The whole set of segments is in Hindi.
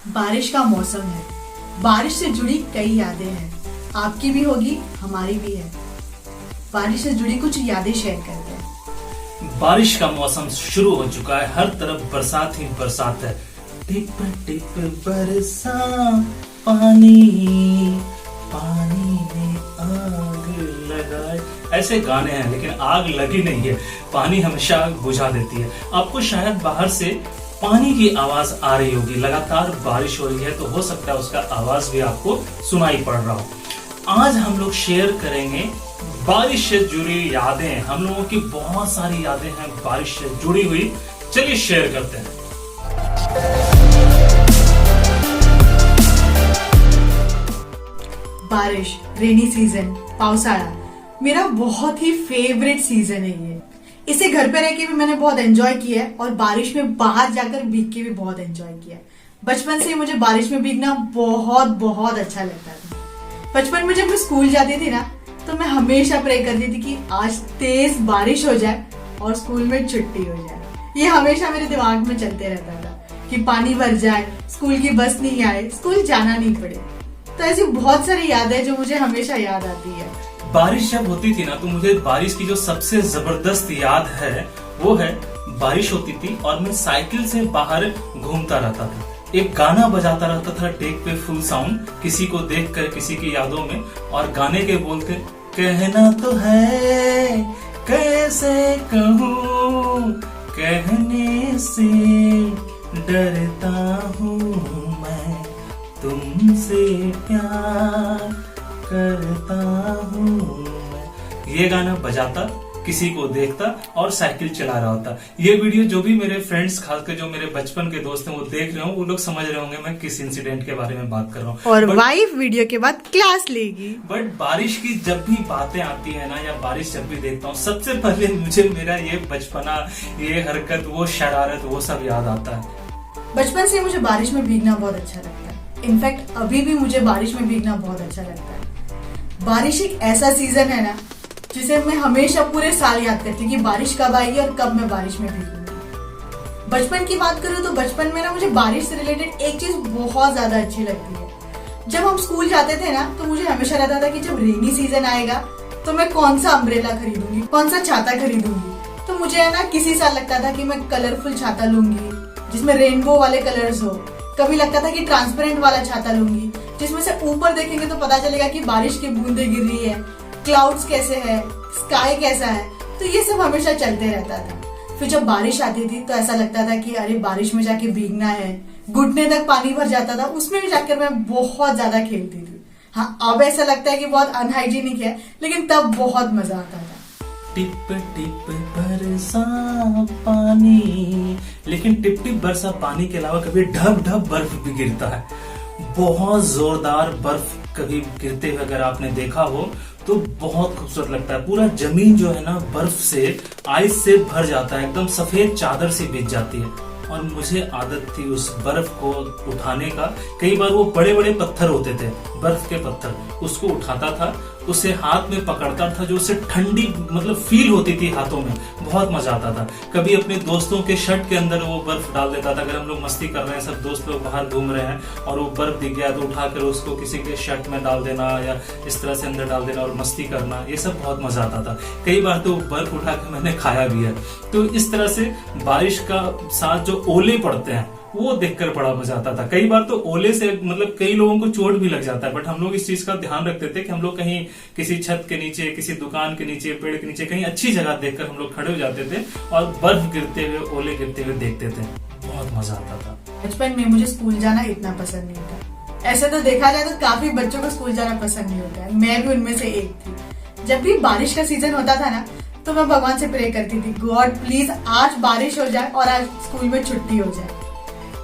बारिश का मौसम है। बारिश से जुड़ी कई यादें हैं। आपकी भी होगी, हमारी भी है। बारिश से जुड़ी कुछ यादें शेयर करते हैं। बारिश का मौसम शुरू हो चुका है, हर तरफ बरसात ही बरसात है। टिप टिप बरसा पानी, पानी ने आग लगाए, ऐसे गाने हैं। लेकिन आग लगी नहीं है, पानी हमेशा आग बुझा देती है। आपको शायद बाहर से पानी की आवाज आ रही होगी, लगातार बारिश हो रही है, तो हो सकता है उसका आवाज भी आपको सुनाई पड़ रहा हो। आज हम लोग शेयर करेंगे बारिश से जुड़ी यादें। हम लोगों की बहुत सारी यादें हैं बारिश से जुड़ी हुई। चलिए शेयर करते हैं। बारिश, रेनी सीजन, पावसाळा मेरा बहुत ही फेवरेट सीजन है ये। इसे घर पे रह के भी मैंने बहुत एंजॉय किया है और बारिश में बाहर जाकर भीग के भी बहुत एंजॉय किया है। बचपन से मुझे बारिश में भीगना बहुत बहुत अच्छा लगता था। बचपन में जब मैं स्कूल जाती थी ना, तो मैं हमेशा प्रे करती थी कि आज तेज बारिश हो जाए और स्कूल में छुट्टी हो जाए। ये हमेशा मेरे दिमाग में चलते रहता था कि पानी भर जाए, स्कूल की बस नहीं आए, स्कूल जाना नहीं पड़े। तो ऐसी बहुत सारी यादें जो मुझे हमेशा याद आती है। बारिश जब होती थी ना, तो मुझे बारिश की जो सबसे जबरदस्त याद है वो है, बारिश होती थी और मैं साइकिल से बाहर घूमता रहता था। एक गाना बजाता रहता था टेक पे फुल साउंड, किसी को देखकर, किसी की यादों में, और गाने के बोलते, कहना तो है कैसे कहूँ, कहने से डरता हूँ मैं, तुमसे प्यार करता हूँ मैं। ये गाना बजाता, किसी को देखता और साइकिल चला रहा होता। ये वीडियो जो भी मेरे फ्रेंड्स, खासकर जो मेरे बचपन के दोस्त हैं, वो देख रहे हो, वो लोग समझ रहे होंगे मैं किस इंसिडेंट के बारे में बात कर रहा हूँ। और वाइफ वीडियो के बाद क्लास लेगी। बट बारिश की जब भी बातें आती है ना, या बारिश जब भी देखता हूँ, सबसे पहले मुझे मेरा ये बचपना, ये हरकत, वो शरारत, वो सब याद आता है। बचपन से मुझे बारिश में भीगना बहुत अच्छा लगता है। इनफैक्ट अभी भी मुझे बारिश में भीगना बहुत अच्छा लगता है। बारिश एक ऐसा सीजन है ना, जिसे मैं हमेशा पूरे साल याद करती हूँ कि बारिश कब आएगी और कब मैं बारिश में भीगूंगी। बचपन की बात करूँ तो बचपन में ना मुझे बारिश से रिलेटेड एक चीज बहुत ज्यादा अच्छी लगती है। जब हम स्कूल जाते थे ना, तो मुझे हमेशा रहता था कि जब रेनी सीजन आएगा तो मैं कौन सा अम्ब्रेला खरीदूंगी, कौन सा छाता खरीदूंगी। तो मुझे है ना किसी साल लगता था कि मैं कलरफुल छाता लूंगी जिसमें रेनबो वाले कलर्स हो। कभी लगता था कि ट्रांसपेरेंट वाला छाता लूंगी जिसमें से ऊपर देखेंगे तो पता चलेगा कि बारिश की बूंदें गिर रही है, क्लाउड्स कैसे है, स्काई कैसा है। तो ये सब हमेशा चलते रहता था। फिर जब बारिश आती थी तो ऐसा लगता था कि अरे बारिश में जाके भीगना है, घुटने तक पानी भर जाता था, उसमें भी जाकर मैं बहुत ज्यादा खेलती थी। हाँ, अब ऐसा लगता है कि बहुत अनहाइजीनिक है, लेकिन तब बहुत मजा आता था। टिप टिप बरसा पानी, लेकिन टिप टिप बरसा पानी के अलावा कभी ढब ढब बर्फ भी गिरता है। बहुत जोरदार बर्फ कभी गिरते हुए अगर आपने देखा हो तो बहुत खूबसूरत लगता है। पूरा जमीन जो है ना, बर्फ से, आइस से भर जाता है, एकदम सफेद चादर से बिछ जाती है। और मुझे आदत थी उस बर्फ को उठाने का। कई बार वो बड़े बड़े पत्थर होते थे, बर्फ के पत्थर, उसको उठाता था, उसे हाथ में पकड़ता था, जो उसे ठंडी मतलब फील होती थी हाथों में, बहुत मजा आता था। कभी अपने दोस्तों के शर्ट के अंदर वो बर्फ डाल देता था। अगर हम लोग मस्ती कर रहे हैं, सब दोस्त लोग बाहर घूम रहे हैं और वो बर्फ दिख गया, तो उठाकर उसको किसी के शर्ट में डाल देना या इस तरह से अंदर डाल देना और मस्ती करना, ये सब बहुत मजा आता था। कई बार तो बर्फ उठा के मैंने खाया भी है। तो इस तरह से बारिश का साथ जो ओले पड़ते हैं वो देखकर बड़ा मजा आता था। कई बार तो ओले से मतलब कई लोगों को चोट भी लग जाता है, बट हम लोग इस चीज का ध्यान रखते थे कि हम लोग कहीं किसी छत के नीचे, किसी दुकान के नीचे, पेड़ के नीचे, कहीं अच्छी जगह देखकर हम लोग खड़े हो जाते थे और बर्फ गिरते हुए, ओले गिरते हुए देखते थे। बहुत मजा आता था। बचपन में मुझे स्कूल जाना इतना पसंद नहीं था। ऐसे तो देखा जाए तो काफी बच्चों को स्कूल जाना पसंद नहीं होता है, मैं भी उनमें से एक थी। जब भी बारिश का सीजन होता था ना, तो मैं भगवान से प्रे करती थी, गॉड प्लीज आज बारिश हो जाए और आज स्कूल में छुट्टी हो जाए।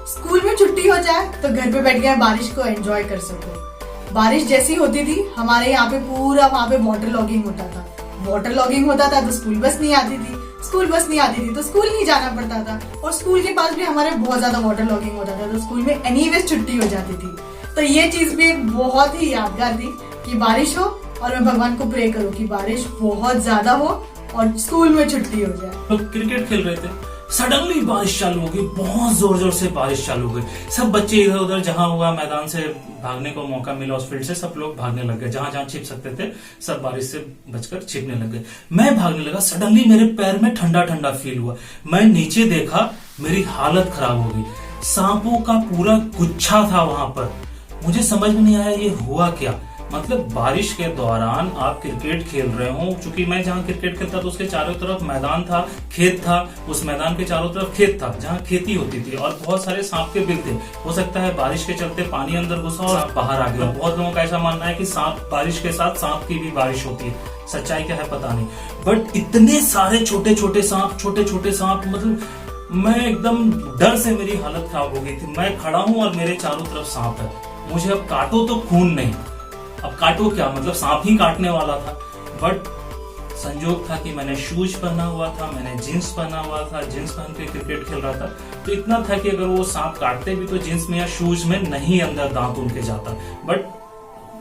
स्कूल में छुट्टी हो जाए तो घर पे बैठ के बारिश को एंजॉय कर सको। बारिश जैसी होती थी, हमारे यहाँ पे पूरा वहाँ पे वाटर लॉगिंग होता था। वाटर लॉगिंग होता था तो स्कूल बस नहीं आती थी, स्कूल बस नहीं आती थी तो स्कूल नहीं जाना पड़ता था। और स्कूल के पास भी हमारे बहुत ज्यादा वाटर लॉगिंग होता था, तो स्कूल में एनीवेज छुट्टी हो जाती थी। तो ये चीज भी बहुत ही यादगार थी कि बारिश हो और मैं भगवान को प्रे करूँ कि बारिश बहुत ज्यादा हो और स्कूल में छुट्टी हो जाए। तो क्रिकेट खेल रहे थे, सडनली बारिश चालू हो गई, बहुत जोर जोर से बारिश चालू हो गई। सब बच्चे इधर उधर जहां हुआ मैदान से भागने को मौका मिला, उस फील्ड से सब लोग भागने लग गए, जहां जहां छिप सकते थे सब बारिश से बचकर छिपने लग गए। मैं भागने लगा, सडनली मेरे पैर में ठंडा ठंडा फील हुआ। मैं नीचे देखा, मेरी हालत खराब हो गई। सांपों का पूरा गुच्छा था वहां पर। मुझे समझ में नहीं आया ये हुआ क्या। मतलब बारिश के दौरान आप क्रिकेट खेल रहे हो, चूंकि मैं जहां क्रिकेट खेलता था उसके चारों तरफ मैदान था, खेत था, उस मैदान के चारों तरफ खेत था जहां खेती होती थी और बहुत सारे सांप के बिल थे। हो सकता है बारिश के चलते पानी अंदर घुसा और सांप बाहर आ गया। बहुत लोगों का ऐसा मानना है कि सांप, बारिश के साथ सांप की भी बारिश होती है, सच्चाई क्या है पता नहीं। बट इतने सारे छोटे छोटे सांप, मतलब मैं एकदम डर से मेरी हालत खराब हो गई थी। मैं खड़ा हूं और मेरे चारों तरफ सांप है। मुझे अब काटो तो खून नहीं, अब काटो क्या, मतलब सांप ही काटने वाला था। बट संजोग था कि मैंने शूज पहना हुआ था, मैंने जींस पहना हुआ था, जींस पहन के क्रिकेट खेल रहा था। तो इतना था कि अगर वो सांप काटते भी तो जींस में या शूज में नहीं अंदर दांत उनके जाता। बट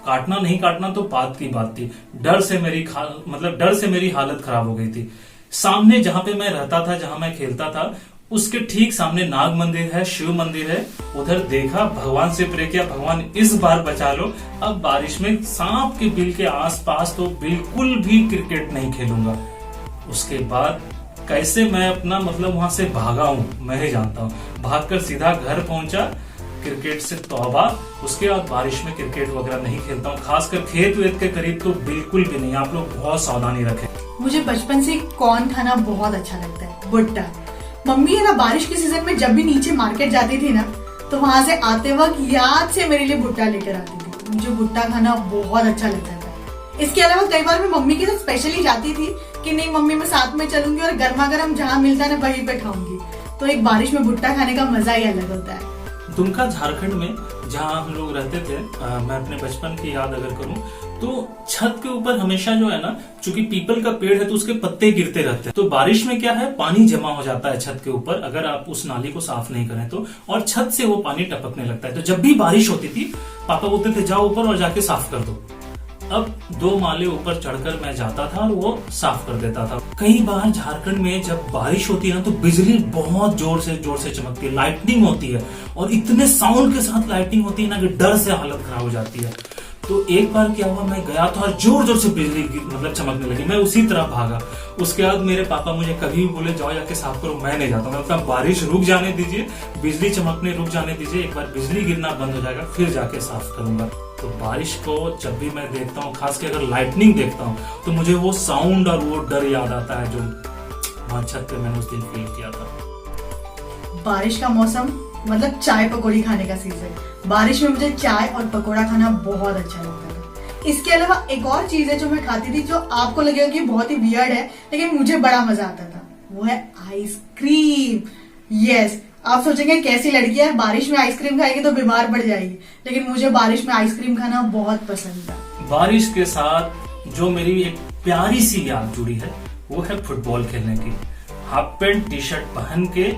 काटना नहीं काटना तो बात की बात थी। डर से मेरी हालत खराब हो गई थी। सामने जहां पे मैं रहता था, जहां मैं खेलता था, उसके ठीक सामने नाग मंदिर है, शिव मंदिर है। उधर देखा, भगवान से प्रे किया, भगवान इस बार बचा लो। अब बारिश में सांप के बिल के आसपास तो बिल्कुल भी क्रिकेट नहीं खेलूंगा। उसके बाद कैसे मैं अपना वहां से भागा हूं मैं ही जानता हूं। भागकर सीधा घर पहुंचा, क्रिकेट से तौबा। उसके बाद बारिश में क्रिकेट वगैरह नहीं खेलता हूँ, खासकर खेत वेत के करीब तो बिल्कुल भी नहीं। आप लोग बहुत सावधानी रखें। मुझे बचपन से कॉर्न खाना बहुत अच्छा लगता है, भुट्टा। मम्मी है ना, बारिश के सीजन में जब भी नीचे मार्केट जाती थी ना, तो वहां से आते वक्त याद से मेरे लिए भुट्टा लेकर आती थी। मुझे भुट्टा खाना बहुत अच्छा लगता था। इसके अलावा कई बार मैं मम्मी के साथ स्पेशली जाती थी कि नहीं मम्मी मैं साथ में चलूंगी और गर्मा गर्म जहाँ मिलता है ना वहीं पे खाऊंगी। तो एक बारिश में भुट्टा खाने का मजा ही अलग होता है। दुमका झारखंड में जहाँ हम लोग रहते थे, मैं अपने बचपन की याद अगर करूं तो छत के ऊपर हमेशा जो है ना, चूंकि पीपल का पेड़ है तो उसके पत्ते गिरते रहते हैं। तो बारिश में क्या है, पानी जमा हो जाता है छत के ऊपर अगर आप उस नाली को साफ नहीं करें तो, और छत से वो पानी टपकने लगता है। तो जब भी बारिश होती थी पापा बोलते थे जाओ ऊपर और जाके साफ कर दो। अब 2 माले ऊपर चढ़कर मैं जाता था और वो साफ कर देता था। कई बार झारखंड में जब बारिश होती है ना तो बिजली बहुत जोर से चमकती है, लाइटनिंग होती है और इतने साउंड के साथ लाइटनिंग होती है ना कि डर से हालत खराब हो जाती है। तो एक बार क्या हुआ, मैं गया था और जोर जोर से बिजली चमकने लगी। मैं उसी तरह भागा। उसके बाद मेरे पापा मुझे कभी भी बोले जाओ जाके साफ करो, मैं नहीं जाता। मैं बोलता बारिश रुक जाने दीजिए, बिजली चमकने रुक जाने दीजिए, एक बार बिजली गिरना बंद हो जाएगा फिर जाके साफ करूंगा। तो बारिश को जब भी मैं देखता हूँ, खास कर अगर लाइटनिंग देखता हूँ, तो मुझे वो साउंड और वो डर याद आता है जो वहां छत पे मैंने उस दिन फील किया था। बारिश का मौसम मतलब चाय पकौड़ी खाने का सीजन। बारिश में मुझे चाय और पकौड़ा खाना बहुत अच्छा लगता था। इसके अलावा एक और चीज है जो मैं खाती थी, जो आपको लगेगा कि बहुत ही वियर्ड है लेकिन मुझे बड़ा मजा आता था, वो है आइसक्रीम। यस, आप सोचेंगे कैसी लड़की है बारिश में आइसक्रीम खाएगी तो बीमार पड़ जाएगी, लेकिन मुझे बारिश में आइसक्रीम खाना बहुत पसंद था। बारिश के साथ जो मेरी एक प्यारी सी याद जुड़ी है वो है फुटबॉल खेलने की। हाफ पैंट टी शर्ट पहन के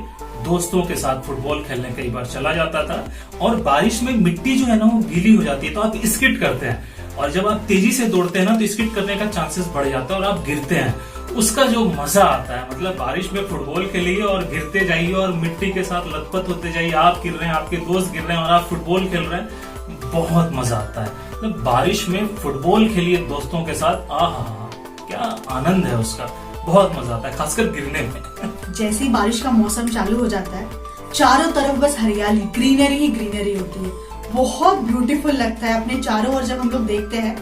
दोस्तों के साथ फुटबॉल खेलने कई बार चला जाता था। और बारिश में मिट्टी जो है ना वो गीली हो जाती है तो आप स्किट करते हैं, और जब आप तेजी से दौड़ते हैं ना तो स्किट करने का चांसेस बढ़ जाता है और आप गिरते हैं। उसका जो मजा आता है, मतलब बारिश में फुटबॉल खेलिए और गिरते जाइए और मिट्टी के साथ लथपथ होते जाइए। आप गिर रहे हैं, आपके दोस्त गिर रहे हैं और आप फुटबॉल खेल रहे हैं, बहुत मजा आता है। मतलब बारिश में फुटबॉल खेलिए दोस्तों के साथ, आहा क्या आनंद है उसका, बहुत मजा आता है खासकर गिरने में। जैसे ही बारिश का मौसम चालू हो जाता है, चारों तरफ बस हरियाली, ग्रीनरी ही ग्रीनरी होती है। बहुत ब्यूटीफुल लगता है। अपने चारों ओर जब हम लोग देखते हैं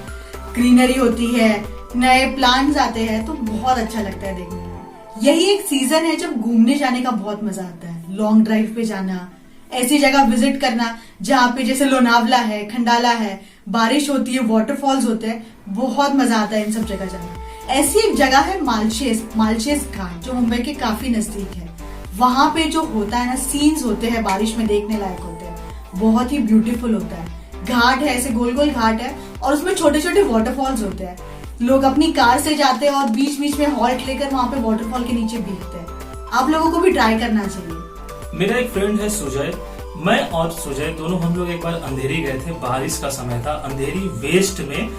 ग्रीनरी होती है, नए प्लांट्स आते हैं, तो बहुत अच्छा लगता है देखने में। यही एक सीजन है जब घूमने जाने का बहुत मजा आता है। लॉन्ग ड्राइव पे जाना, ऐसी जगह विजिट करना जहाँ पे जैसे लोनावला है, खंडाला है, बारिश होती है, वाटरफॉल्स होते हैं, बहुत मजा आता है इन सब जगह जाना। ऐसी एक जगह है मालशेज घाट, जो मुंबई के काफी नजदीक है। वहां पे जो होता है ना, सीन्स होते हैं बारिश में देखने लायक होते हैं, बहुत ही ब्यूटीफुल होता है। घाट है, ऐसे गोल गोल घाट है और उसमें छोटे छोटे वाटरफॉल्स होते हैं। लोग अपनी कार से जाते हैं और बीच बीच में हॉल्ट लेकर वहां पे वाटरफॉल के नीचे भीगते हैं। आप लोगों को भी ट्राई करना चाहिए। मेरा एक फ्रेंड है सुजय, मैं और सुजय दोनों हम लोग एक बार अंधेरी गए थे। बारिश का समय था, अंधेरी वेस्ट में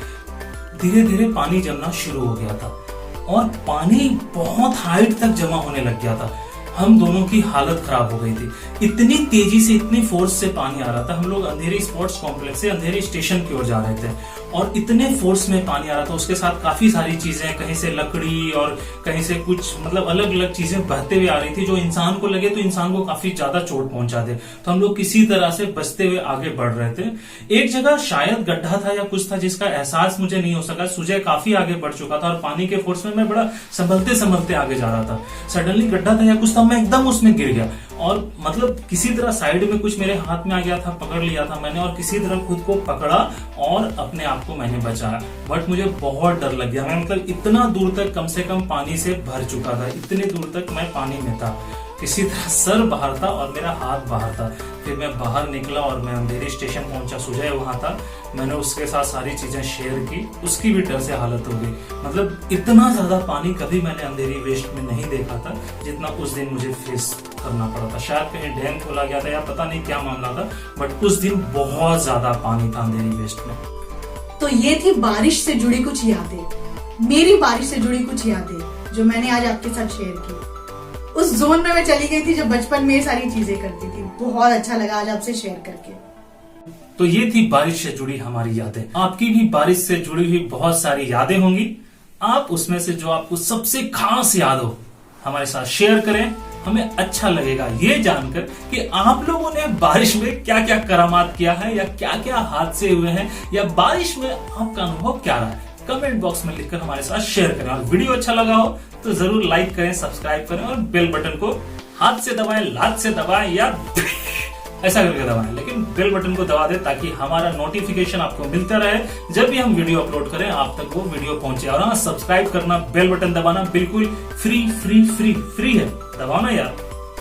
धीरे धीरे पानी जमना शुरू हो गया था और पानी बहुत हाइट तक जमा होने लग गया था। हम दोनों की हालत खराब हो गई थी। इतनी तेजी से, इतनी फोर्स से पानी आ रहा था। हम लोग अंधेरी स्पोर्ट्स कॉम्प्लेक्स से अंधेरी स्टेशन की ओर जा रहे थे और इतने फोर्स में पानी आ रहा था। उसके साथ काफी सारी चीजें, कहीं से लकड़ी और कहीं से कुछ मतलब अलग अलग चीजें बहते हुए आ रही थी, जो इंसान को लगे तो इंसान को काफी ज्यादा चोट पहुंचा दे। तो हम लोग किसी तरह से बचते हुए आगे बढ़ रहे थे। एक जगह शायद गड्ढा था या कुछ था जिसका एहसास मुझे नहीं हो सका। सुजय काफी आगे बढ़ चुका था और पानी के फोर्स में मैं बड़ा संभलते संभलते आगे जा रहा था। सडनली गड्ढा था या कुछ था, मैं एकदम उसमें गिर गया और मतलब किसी तरह साइड में कुछ मेरे हाथ में आ गया था, पकड़ लिया था मैंने और किसी तरह खुद को पकड़ा और अपने आप को मैंने बचाया। बट मुझे बहुत डर लग गया। मैं मतलब इतना दूर तक कम से कम पानी से भर चुका था, इतने दूर तक मैं पानी में था। किसी तरह सर बाहर था और मेरा हाथ बाहर था। फिर मैं बाहर निकला और मैं अंधेरी स्टेशन पहुंचा। सुजय वहां था, मैंने उसके साथ सारी चीजें शेयर की। उसकी भी डर से हालत हो गई। मतलब इतना ज्यादा पानी कभी मैंने अंधेरी वेस्ट में नहीं देखा था जितना उस दिन मुझे फेस करना पड़ा था। शायद कहीं डैम खोला गया था या पता नहीं क्या मामला था, बट उस दिन बहुत ज्यादा पानी था अंधेरी वेस्ट में। तो ये थी बारिश से जुड़ी कुछ यादें, मेरी बारिश से जुड़ी कुछ यादें जो मैंने आज आपके साथ शेयर की। उस जोन में मैं चली गई थी जब बचपन में ये सारी चीजें करती थी। बहुत अच्छा लगा आज आपसे शेयर करके। तो ये थी बारिश से जुड़ी हमारी यादें। आपकी भी बारिश से जुड़ी हुई बहुत सारी यादें होंगी। आप उसमें से जो आपको सबसे खास याद हो हमारे साथ शेयर करें। हमें अच्छा लगेगा ये जानकर कि आप लोगों ने बारिश में क्या क्या करामात किया है या क्या क्या हादसे हुए हैं या बारिश में आपका अनुभव क्या रहा है। कमेंट बॉक्स में लिखकर हमारे साथ शेयर करें। और वीडियो अच्छा लगा हो तो जरूर लाइक करें, सब्सक्राइब करें और बेल बटन को हाथ से दबाएं, लात से दबाएं या ऐसा करके दबाएं, लेकिन बेल बटन को दबा दें ताकि हमारा नोटिफिकेशन आपको मिलता रहे। जब भी हम वीडियो अपलोड करें आप तक वो वीडियो पहुंचे। और हाँ, सब्सक्राइब करना, बेल बटन दबाना बिल्कुल फ्री फ्री फ्री फ्री है। दबाओ ना यार।